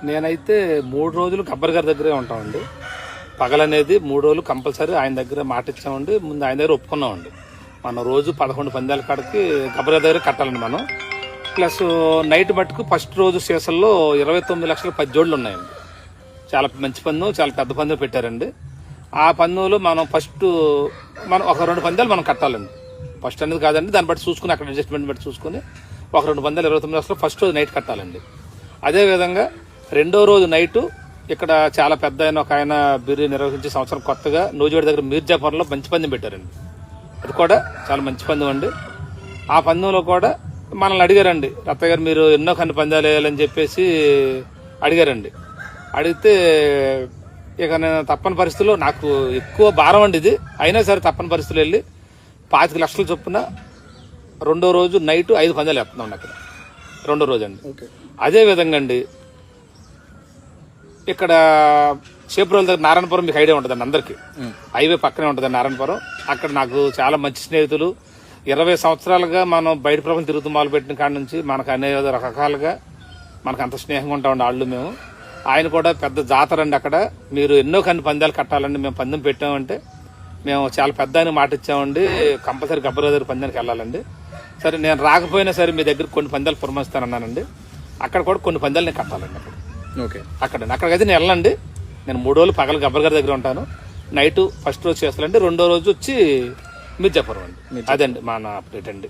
నేనైతే 3 రోజులు గబ్బర్ గారి దగ్గరే ఉంటామండి. పగలనేది 3 రోజులు కంపల్సరీ ఆయన దగ్గర మాట ఇచ్చామండి. ముందు ఆయన దగ్గర ఒప్పుకున్నామండి. మనం రోజు 11 పందాల కాడికి గబ్బర్ గారి దగ్గర కట్టాలండి మనం. ప్లస్ నైట్ మట్టుకు ఫస్ట్ రోజు సీజన్లో 29 లక్షల 10 జోడ్లు ఉన్నాయండి. చాలా మంచి పందెం, చాలా పెద్ద పందెం పెట్టారండి. ఆ పందెంలో మనం మనం ఒక 2 పందాలు మనం కట్టాలండి. ఫస్ట్ అనేది కాదండి, దాన్ని బట్టి చూసుకుని అక్కడ అడ్జస్ట్మెంట్ బట్టి చూసుకుని ఒక 2 పందాలు 29 లక్షలు ఫస్ట్ రోజు నైట్ కట్టాలండి. అదేవిధంగా రెండో రోజు నైటు ఇక్కడ చాలా పెద్ద ఒక ఆయన బిర్రు నిర్వహించి సంవత్సరం కొత్తగా నూజివేడి దగ్గర మీర్జాపురంలో మంచి పందెం పెట్టారండి. అది కూడా చాలా మంచి పందెం అండి. ఆ పందెంలో కూడా మనల్ని అడిగారండి, రత్తయ్య గారు మీరు ఎన్నో కన్ను పందాలు వేయాలని చెప్పేసి అడిగారండి. అడిగితే ఇక నేను తప్పని పరిస్థితుల్లో నాకు ఎక్కువ భారం అండి ఇది, అయినా సరే తప్పని పరిస్థితులు వెళ్ళి 25 లక్షల చొప్పున రెండో రోజు నైట్ 5 పందాలు వేస్తున్నాం అక్కడ రెండో రోజు అండి. అదే విధంగా అండి ఇక్కడ చేపురోల దగ్గర నారాయణపురం మీకు ఐడియా ఉంటుందండి, అందరికీ హైవే పక్కనే ఉంటుందండి నారాయణపురం. అక్కడ నాకు చాలా మంచి స్నేహితులు, 20 సంవత్సరాలుగా మనం బయట ప్రపంచం తిరుగుతూ మొదలుపెట్టిన కాడ నుంచి మనకు అనేక రకాలుగా మనకు అంత స్నేహంగా ఉంటామండి వాళ్ళు మేము. ఆయన కూడా పెద్ద జాతర అండి అక్కడ, మీరు ఎన్నో కన్ని పందాలు కట్టాలండి, మేము పందెం పెట్టామంటే మేము చాలా పెద్ద ఆయన మాట ఇచ్చామండి, కంపల్సరీ గబ్బర్ దగ్గర పందానికి వెళ్ళాలండి. సరే నేను రాకపోయినా సరే మీ దగ్గర కొన్ని పందాలు పురమాయిస్తానన్నానండి. అక్కడ కూడా కొన్ని పందాలు నేను కట్టాలండి అక్కడ. అక్కడికైతే నేను వెళ్ళండి. నేను 3 రోజులు పగల గబ్బర్ గారి దగ్గర ఉంటాను, నైట్ ఫస్ట్ రోజు చేస్తానండి, రెండో రోజు వచ్చి మిర్జాపురం అండి. అదండి మా అప్డేట్ అండి.